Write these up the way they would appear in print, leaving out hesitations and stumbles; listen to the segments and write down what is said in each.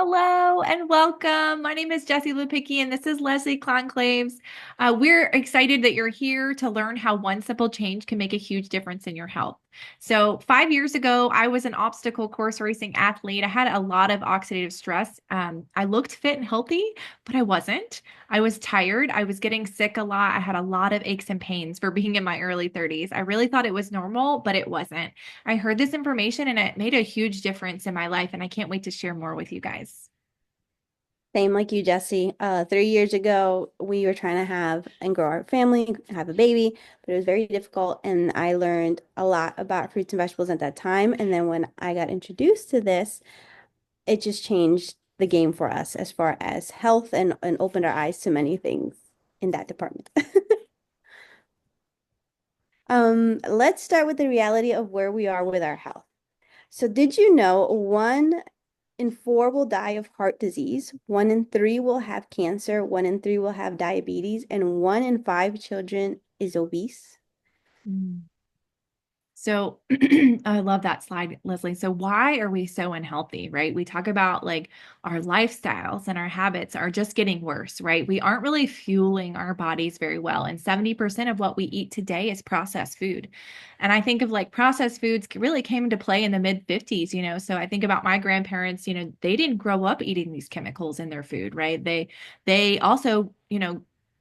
Hello and welcome. My name is Jessie Lupicki, and this is Leslie Conclaves. We're excited that you're here to learn how one simple change can make a huge difference in your health. So, 5 years ago, I was an obstacle course racing athlete. I had a lot of oxidative stress. I looked fit and healthy, but I wasn't. I was tired. I was getting sick a lot. I had a lot of aches and pains for being in my early 30s. I really thought it was normal, but it wasn't. I heard this information and it made a huge difference in my life, and I can't wait to share more with you guys. Same like you, Jesse. 3 years ago, we were trying to have and grow our family, have a baby, but it was very difficult. And I learned a lot about fruits and vegetables at that time. And then when I got introduced to this, it just changed the game for us as far as health and opened our eyes to many things in that department. Let's start with the reality of where we are with our health. So, did you know 1 in 4 will die of heart disease, 1 in 3 will have cancer, 1 in 3 will have diabetes, and 1 in 5 children is obese? Mm. So I love that slide, Leslie. So why are we so unhealthy, right? We talk about like our lifestyles and our habits are just getting worse, right? We aren't really fueling our bodies very well. And 70% of what we eat today is processed food. And I think of like processed foods really came into play in the mid 50s, So I think about my grandparents, they didn't grow up eating these chemicals in their food, right? They also,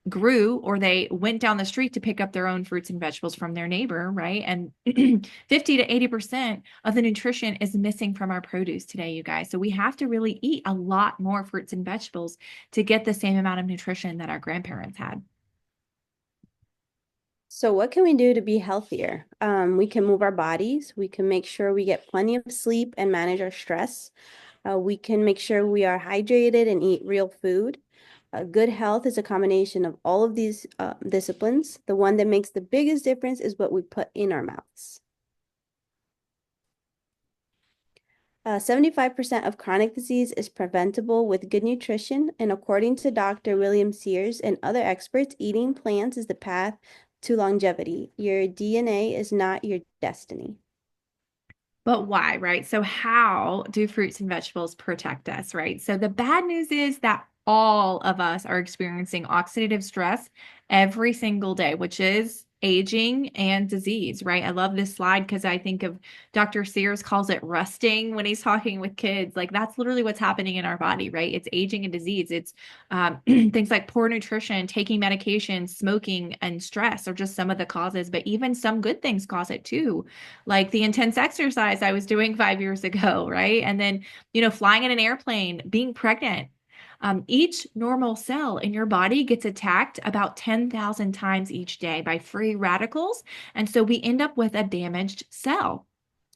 grew or they went down the street to pick up their own fruits and vegetables from their neighbor, right? And 50 to 80% of the nutrition is missing from our produce today, you guys. So we have to really eat a lot more fruits and vegetables to get the same amount of nutrition that our grandparents had. So, what can we do to be healthier? We can move our bodies, we can make sure we get plenty of sleep and manage our stress. We can make sure we are hydrated and eat real food. Good health is a combination of all of these disciplines. The one that makes the biggest difference is what we put in our mouths. 75% of chronic disease is preventable with good nutrition, and according to Dr. William Sears and other experts, eating plants is the path to longevity. Your DNA is not your destiny. But why, right? So, how do fruits and vegetables protect us, right? So, the bad news is that all of us are experiencing oxidative stress every single day, which is aging and disease, right? I love this slide because I think of Dr. Sears calls it rusting when he's talking with kids. Like, that's literally what's happening in our body, right? It's aging and disease. It's things like poor nutrition, taking medication, smoking, and stress are just some of the causes, but even some good things cause it too, like the intense exercise I was doing 5 years ago, right? And then, flying in an airplane, being pregnant. Each normal cell in your body gets attacked about 10,000 times each day by free radicals. And so we end up with a damaged cell.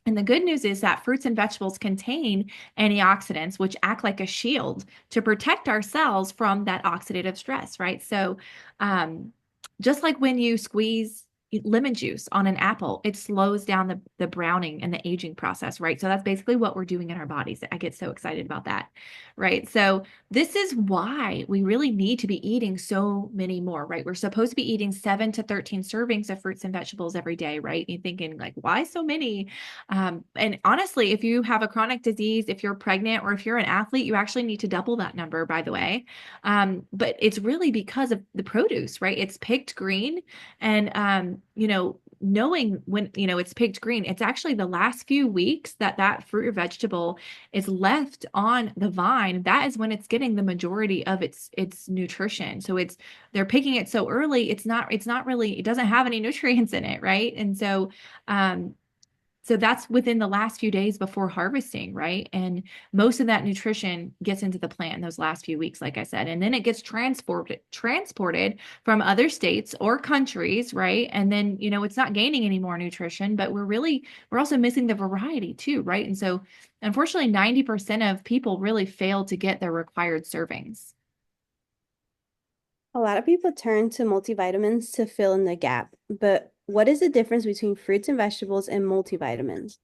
And the good news is that fruits and vegetables contain antioxidants, which act like a shield to protect our cells from that oxidative stress, right? So, um, just like when you squeeze lemon juice on an apple, it slows down the browning and the aging process, right? So that's basically what we're doing in our bodies. I get so excited about that, right? So this is why we really need to be eating so many more, right? We're supposed to be eating 7 to 13 servings of fruits and vegetables every day, right? You're thinking like, why so many? And honestly, if you have a chronic disease, if you're pregnant, or if you're an athlete, you actually need to double that number, by the way. But it's really because of the produce, right? It's picked green. And, knowing when, it's picked green, it's actually the last few weeks that that fruit or vegetable is left on the vine. That is when it's getting the majority of its nutrition. So they're picking it so early, it's not really, it doesn't have any nutrients in it, right? And um, so that's within the last few days before harvesting, right? And most of that nutrition gets into the plant in those last few weeks, like I said, and then it gets transported from other states or countries, right? And then, it's not gaining any more nutrition, but we're also missing the variety too, right? And so unfortunately, 90% of people really fail to get their required servings. A lot of people turn to multivitamins to fill in the gap, but what is the difference between fruits and vegetables and multivitamins?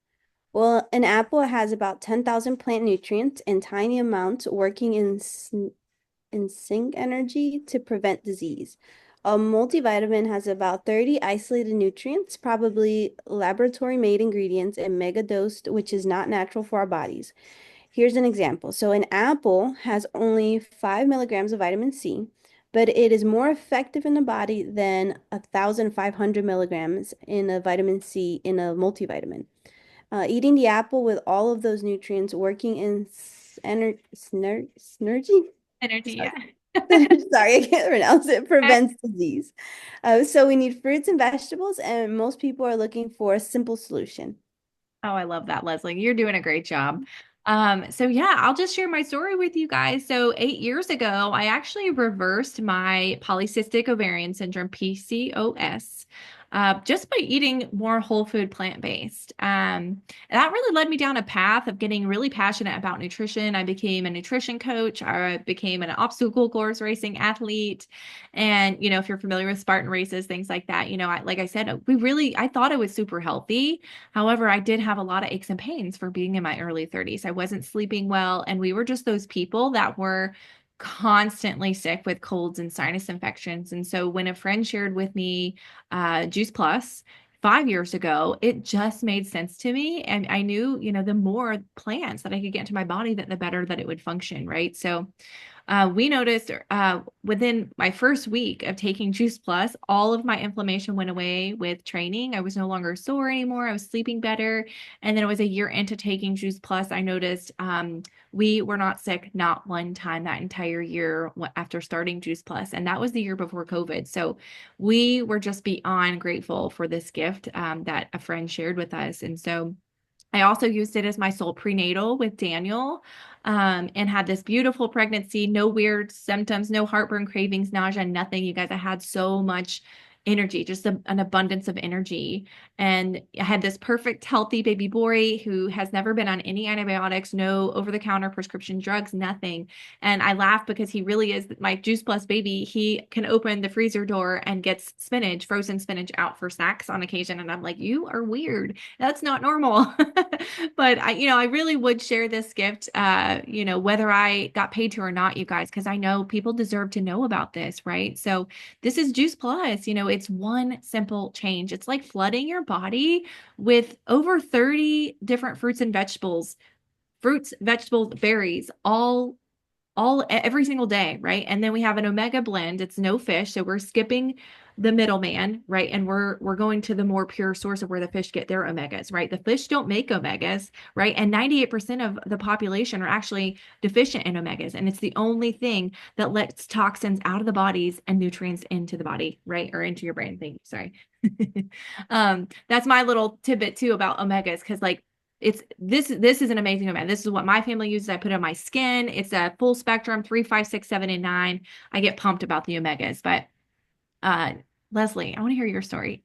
Well, an apple has about 10,000 plant nutrients and tiny amounts working in sync energy to prevent disease. A multivitamin has about 30 isolated nutrients, probably laboratory made ingredients, and mega dosed, which is not natural for our bodies. Here's an example. So an apple has only 5 milligrams of vitamin C, but it is more effective in the body than 1,500 milligrams in a vitamin C in a multivitamin. Eating the apple with all of those nutrients working in synergy. Energy, Sorry. yeah. Sorry, I can't pronounce it. Prevents disease. So we need fruits and vegetables, and most people are looking for a simple solution. Oh, I love that, Leslie. You're doing a great job. So yeah, I'll just share my story with you guys. So 8 years ago, I actually reversed my polycystic ovarian syndrome, PCOS, just by eating more whole food plant-based. And that really led me down a path of getting really passionate about nutrition. I became a nutrition coach. I became an obstacle course racing athlete. And, if you're familiar with Spartan races, things like that, like I said, I thought I was super healthy. However, I did have a lot of aches and pains for being in my early 30s. I wasn't sleeping well, and we were just those people that were constantly sick with colds and sinus infections. And so when a friend shared with me Juice Plus 5 years ago, it just made sense to me. And I knew, the more plants that I could get into my body, that the better that it would function, right? So we noticed within my first week of taking Juice Plus, all of my inflammation went away with training. I was no longer sore anymore. I was sleeping better. And then it was a year into taking Juice Plus, I noticed we were not sick not one time that entire year after starting Juice Plus. And that was the year before COVID. So we were just beyond grateful for this gift that a friend shared with us. And so I also used it as my sole prenatal with Daniel, and had this beautiful pregnancy, no weird symptoms, no heartburn, cravings, nausea, nothing. You guys, I had so much energy, just an abundance of energy. And I had this perfect, healthy baby boy who has never been on any antibiotics, no over the counter prescription drugs, nothing. And I laugh because he really is my Juice Plus baby. He can open the freezer door and gets spinach, frozen spinach out for snacks on occasion. And I'm like, you are weird. That's not normal. But I really would share this gift, whether I got paid to or not, you guys, because I know people deserve to know about this, right? So this is Juice Plus. It's one simple change. It's like flooding your body with over 30 different fruits, vegetables, berries, all every single day, right? And then we have an omega blend. It's no fish, so we're skipping the middleman, right? And we're going to the more pure source of where the fish get their omegas, right? The fish don't make omegas, right? And 98% of the population are actually deficient in omegas, and it's the only thing that lets toxins out of the bodies and nutrients into the body, right? Or into your brain. Thank you. Sorry. That's my little tidbit too about omegas, because like this is an amazing event. This is what my family uses. I put it on my skin. It's a full spectrum, 3, 5, 6, 7, and 9. I get pumped about the omegas. But uh Leslie, I want to hear your story.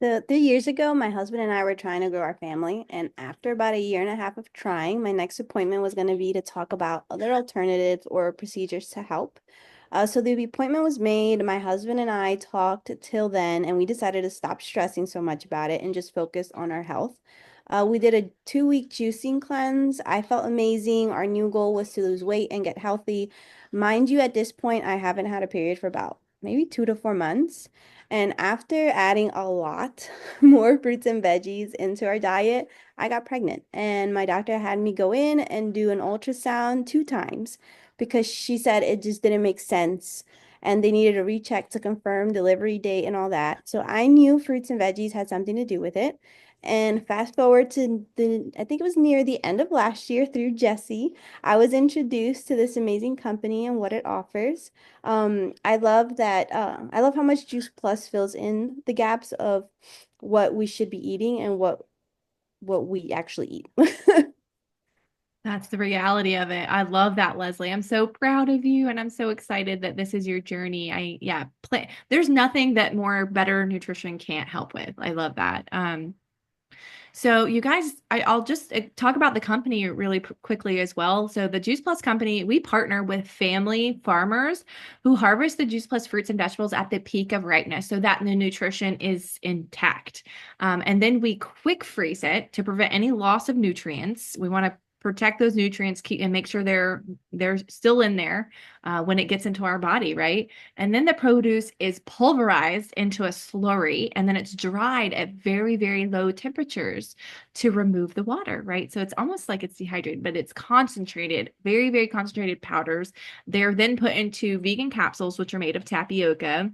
The 3 years ago, my husband and I were trying to grow our family, and after about a year and a half of trying, my next appointment was going to be to talk about other alternatives or procedures to help. So the appointment was made. My husband and I talked till then, and we decided to stop stressing so much about it and just focus on our health. We did a 2-week juicing cleanse. I felt amazing. Our new goal was to lose weight and get healthy. Mind you, at this point, I haven't had a period for about maybe 2 to 4 months. And after adding a lot more fruits and veggies into our diet, I got pregnant. And my doctor had me go in and do an ultrasound 2 times because she said it just didn't make sense. And they needed a recheck to confirm delivery date and all that. So I knew fruits and veggies had something to do with it. And fast forward to I think it was near the end of last year through Jesse, I was introduced to this amazing company and what it offers. I love that. I love how much Juice Plus fills in the gaps of what we should be eating and what we actually eat. That's the reality of it. I love that, Leslie. I'm so proud of you, and I'm so excited that this is your journey. There's nothing that more better nutrition can't help with. I love that. So you guys, I'll just talk about the company really quickly as well. So the Juice Plus company, we partner with family farmers who harvest the Juice Plus fruits and vegetables at the peak of ripeness so that the nutrition is intact. And then we quick freeze it to prevent any loss of nutrients. We want to protect those nutrients, keep and make sure they're still in there when it gets into our body, right? And then the produce is pulverized into a slurry, and then it's dried at very, very low temperatures to remove the water, right? So it's almost like it's dehydrated, but it's concentrated, very, very concentrated powders. They're then put into vegan capsules, which are made of tapioca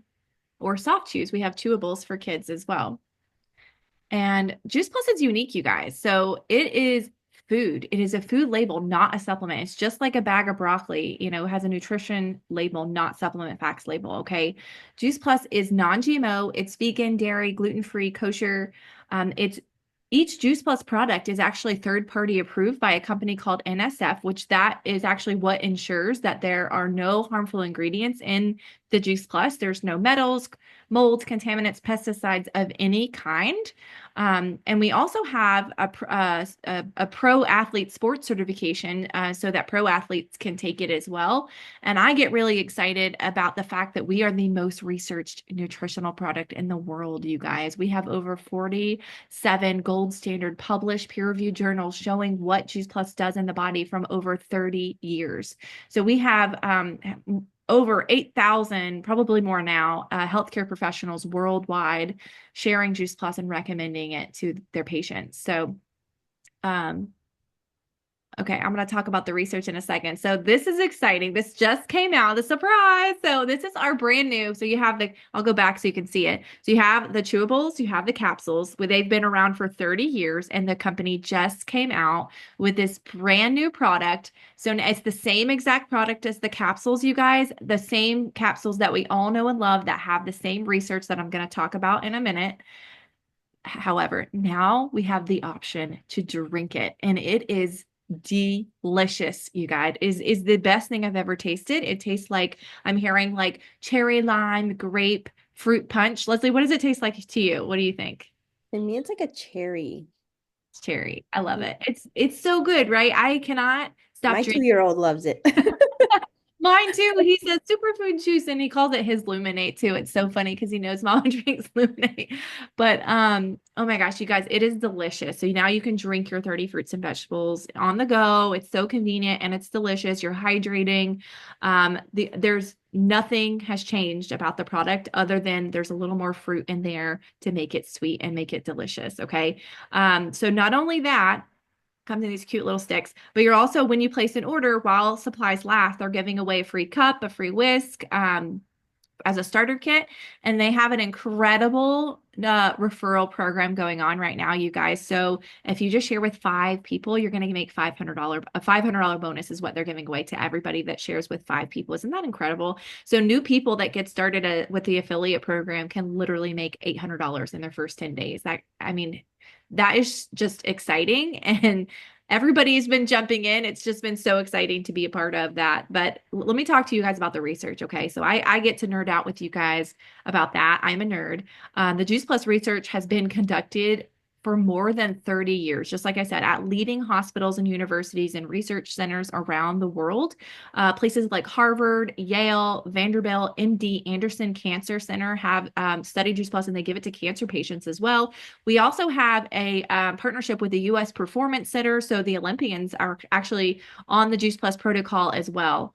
or soft chews. We have chewables for kids as well. And Juice Plus is unique, you guys. So it is food. It is a food label, not a supplement. It's just like a bag of broccoli, it has a nutrition label, not supplement facts label. Okay. Juice Plus is non-GMO. It's vegan, dairy, gluten-free, kosher. It's each Juice Plus product is actually third party approved by a company called NSF, which that is actually what ensures that there are no harmful ingredients in the Juice Plus. There's no metals, molds, contaminants, pesticides of any kind. And we also have a pro athlete sports certification so that pro athletes can take it as well. And I get really excited about the fact that we are the most researched nutritional product in the world, you guys. We have over 47 gold standard published peer-reviewed journals showing what Juice Plus does in the body from over 30 years. So we have over 8,000, probably more now, healthcare professionals worldwide sharing Juice Plus and recommending it to their patients. So, okay, I'm going to talk about the research in a second. So this is exciting. This just came out, the surprise. So this is our brand new. So you have I'll go back so you can see it. So you have the chewables, you have the capsules, where they've been around for 30 years, and the company just came out with this brand new product. So it's the same exact product as the capsules, you guys, the same capsules that we all know and love that have the same research that I'm going to talk about in a minute. However, now we have the option to drink it, and it is delicious, you guys. Is the best thing I've ever tasted. It tastes like I'm hearing like cherry lime, grape, fruit punch. Leslie, what does it taste like to you? What do you think? To me, it's like a cherry. It's cherry. I love it. It's so good, right? I cannot stop My drinking. 2-year-old loves it. Mine too. He says superfood juice and he calls it his Luminate too. It's so funny because he knows mom drinks Luminate. But oh my gosh, you guys, it is delicious. So now you can drink your 30 fruits and vegetables on the go. It's so convenient and it's delicious. You're hydrating. There's nothing has changed about the product other than there's a little more fruit in there to make it sweet and make it delicious. Okay. So not only that, comes in these cute little sticks. But you're also, when you place an order, while supplies last, they're giving away a free cup, a free whisk, as a starter kit. And they have an incredible referral program going on right now, you guys. So if you just share with 5 people, you're going to make $500. A $500 bonus is what they're giving away to everybody that shares with 5 people. Isn't that incredible? So new people that get started with the affiliate program can literally make $800 in their first 10 days. That is just exciting. And everybody's been jumping in. It's just been so exciting to be a part of that. But let me talk to you guys about the research. Okay. So I get to nerd out with you guys about that. I'm a nerd. The Juice Plus research has been conducted for more than 30 years, just like I said, at leading hospitals and universities and research centers around the world. Places like Harvard, Yale, Vanderbilt, MD Anderson Cancer Center have studied Juice Plus, and they give it to cancer patients as well. We also have a partnership with the U.S. Performance Center, so the Olympians are actually on the Juice Plus protocol as well.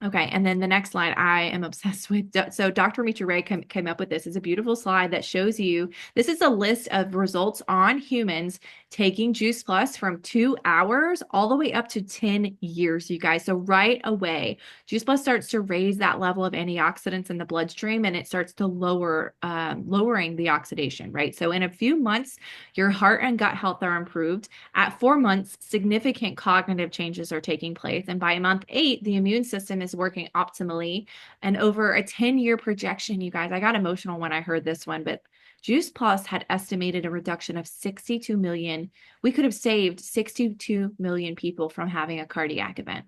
Okay, and then the next slide I am obsessed with. So Dr. Mitra Ray came up with this. It's a beautiful slide that shows you, this is a list of results on humans taking Juice Plus from 2 hours all the way up to 10 years, you guys. So right away, Juice Plus starts to raise that level of antioxidants in the bloodstream, and it starts to lowering the oxidation, right? So in a few months, your heart and gut health are improved. At 4 months, significant cognitive changes are taking place. And by month 8, the immune system is working optimally. And over a 10-year projection, you guys, I got emotional when I heard this one, but Juice Plus had estimated a reduction of 62 million. We could have saved 62 million people from having a cardiac event.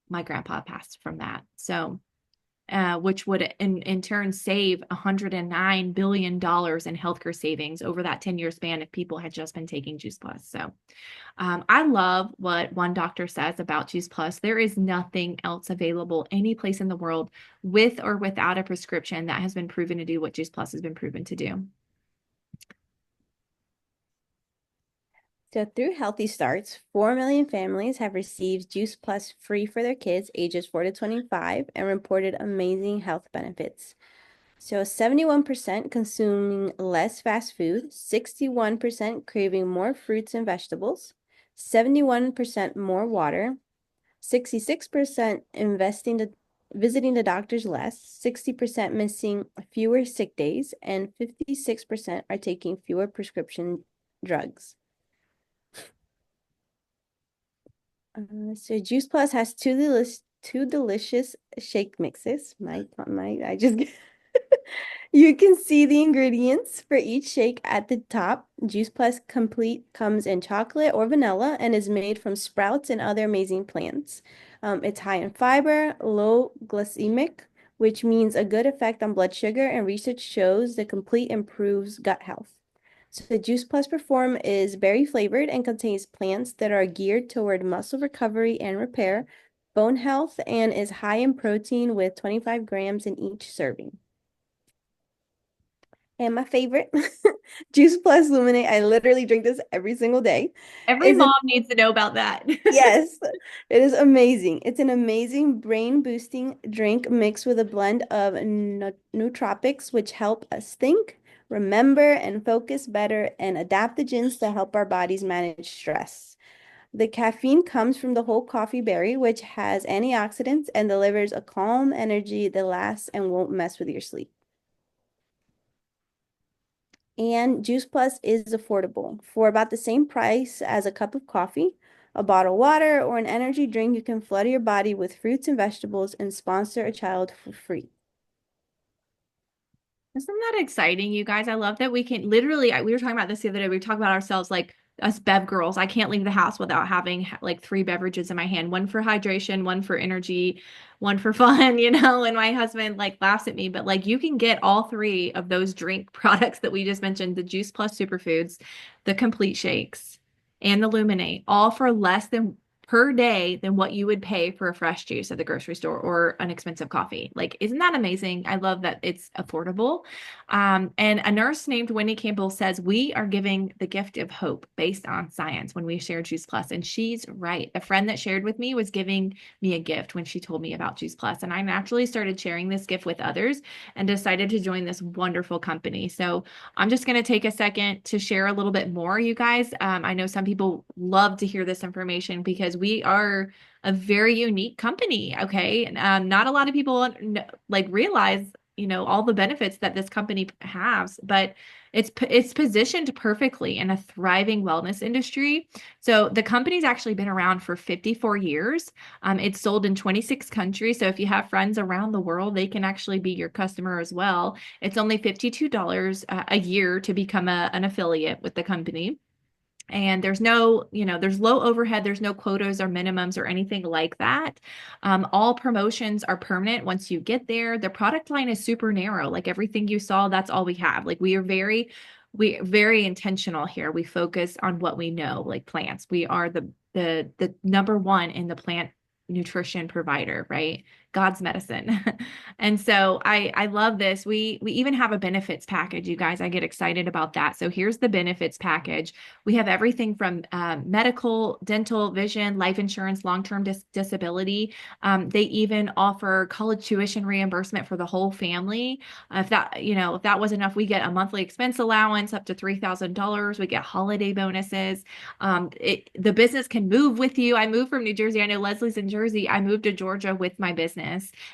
My grandpa passed from that. So which would in turn save $109 billion in healthcare savings over that 10-year span if people had just been taking Juice Plus. So I love what one doctor says about Juice Plus. There is nothing else available any place in the world with or without a prescription that has been proven to do what Juice Plus has been proven to do. So through Healthy Starts, 4 million families have received Juice Plus free for their kids ages 4 to 25 and reported amazing health benefits. So 71% consuming less fast food, 61% craving more fruits and vegetables, 71% more water, 66% visiting the doctors less, 60% missing fewer sick days, and 56% are taking fewer prescription drugs. So Juice Plus has two delicious shake mixes. I just You can see the ingredients for each shake at the top. Juice Plus Complete comes in chocolate or vanilla and is made from sprouts and other amazing plants. It's high in fiber, low glycemic, which means a good effect on blood sugar, and research shows the complete improves gut health. So the Juice Plus Perform is berry flavored and contains plants that are geared toward muscle recovery and repair, bone health, and is high in protein with 25 grams in each serving. And my favorite, Juice Plus Luminate. I literally drink this every single day. Every Is it? mom needs to know about that. Yes, it is amazing. It's an amazing brain boosting drink mixed with a blend of nootropics, which help us think, remember, and focus better, and adaptogens to help our bodies manage stress. The caffeine comes from the whole coffee berry, which has antioxidants and delivers a calm energy that lasts and won't mess with your sleep. And Juice Plus is affordable. For about the same price as a cup of coffee, a bottle of water, or an energy drink, you can flood your body with fruits and vegetables and sponsor a child for free. Isn't that exciting, you guys? I love that we can literally, we were talking about this the other day. We were talking about ourselves like us Bev girls. I can't leave the house without having like three beverages in my hand, one for hydration, one for energy, one for fun, and my husband like laughs at me, but like you can get all three of those drink products that we just mentioned, the Juice Plus Superfoods, the Complete Shakes, and the Luminate, all for less than per day than what you would pay for a fresh juice at the grocery store or an expensive coffee. Like, isn't that amazing? I love that it's affordable. And a nurse named Wendy Campbell says, we are giving the gift of hope based on science when we share Juice Plus. And she's right. A friend that shared with me was giving me a gift when she told me about Juice Plus. And I naturally started sharing this gift with others and decided to join this wonderful company. So I'm just going to take a second to share a little bit more, you guys. I know some people love to hear this information because we are a very unique company. Okay. Not a lot of people like realize, all the benefits that this company has, but it's positioned perfectly in a thriving wellness industry. So the company's actually been around for 54 years. It's sold in 26 countries. So if you have friends around the world, they can actually be your customer as well. It's only $52 a year to become an affiliate with the company. And there's no, there's low overhead, there's no quotas or minimums or anything like that. All promotions are permanent once you get there. The product line is super narrow. Like everything you saw, that's all we have. Like we very intentional here. We focus on what we know, like plants. We are the number one in the plant nutrition provider, right? God's medicine. And so I love this. We even have a benefits package, you guys. I get excited about that. So here's the benefits package. We have everything from medical, dental, vision, life insurance, long-term disability. They even offer college tuition reimbursement for the whole family. If that was enough, we get a monthly expense allowance up to $3,000. We get holiday bonuses. The business can move with you. I moved from New Jersey. I know Leslie's in Jersey. I moved to Georgia with my business,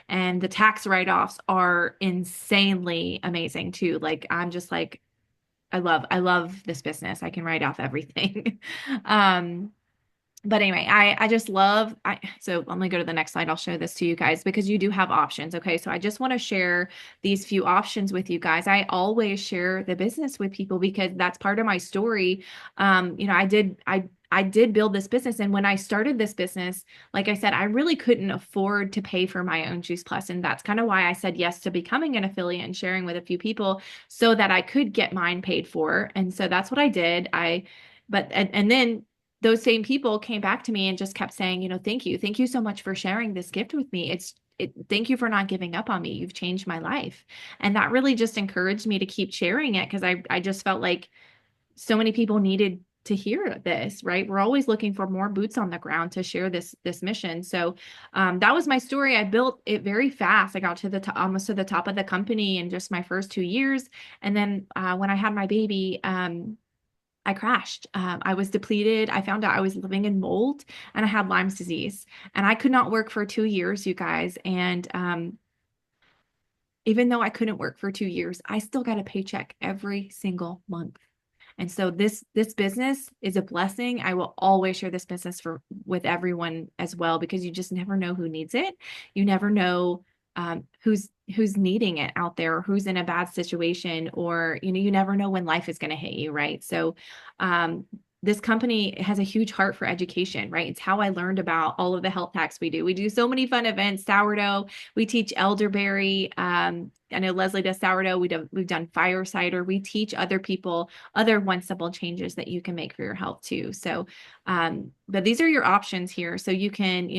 and the tax write-offs are insanely amazing too. Like I'm just like, I love this business. I can write off everything. um, but anyway, I just love so let me go to the next slide. I'll show this to you guys because you do have options. Okay. So I just want to share these few options with you guys. I always share the business with people because that's part of my story. I did build this business. And when I started this business, like I said, I really couldn't afford to pay for my own Juice Plus. And that's kind of why I said yes to becoming an affiliate and sharing with a few people so that I could get mine paid for. And so that's what I did. And then those same people came back to me and just kept saying, thank you. Thank you so much for sharing this gift with me. Thank you for not giving up on me. You've changed my life. And that really just encouraged me to keep sharing it because I just felt like so many people needed to hear this, right? We're always looking for more boots on the ground to share this mission. So that was my story. I built it very fast. I got to the top, almost to the top of the company in just my first 2 years. And then when I had my baby, I crashed. I was depleted. I found out I was living in mold and I had Lyme's disease. And I could not work for 2 years, you guys. And even though I couldn't work for 2 years, I still got a paycheck every single month. And so this business is a blessing. I will always share this business with everyone as well, because you just never know who needs it. You never know who's needing it out there, or who's in a bad situation, or you never know when life is going to hit you, right? So this company has a huge heart for education, right? It's how I learned about all of the health hacks we do. We do so many fun events, sourdough. We teach elderberry. I know Leslie does sourdough. We've done fire cider. We teach other people other one simple changes that you can make for your health too. So, but these are your options here. So you can,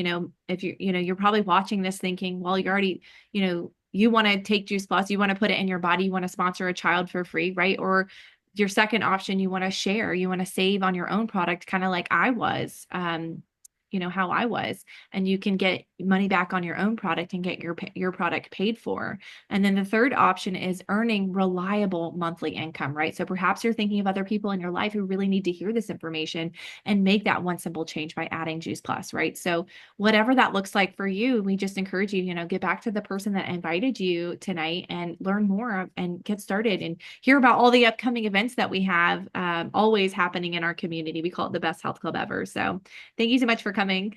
if you're probably watching this thinking, well, you already, you want to take Juice Plus, you want to put it in your body, you want to sponsor a child for free, right? Or your second option, you want to share, you want to save on your own product, kind of like I was, how I was, and you can get money back on your own product and get your product paid for. And then the third option is earning reliable monthly income, right? So perhaps you're thinking of other people in your life who really need to hear this information and make that one simple change by adding Juice Plus, right? So whatever that looks like for you, we just encourage you, get back to the person that invited you tonight and learn more and get started and hear about all the upcoming events that we have always happening in our community. We call it the best health club ever. So thank you so much for coming.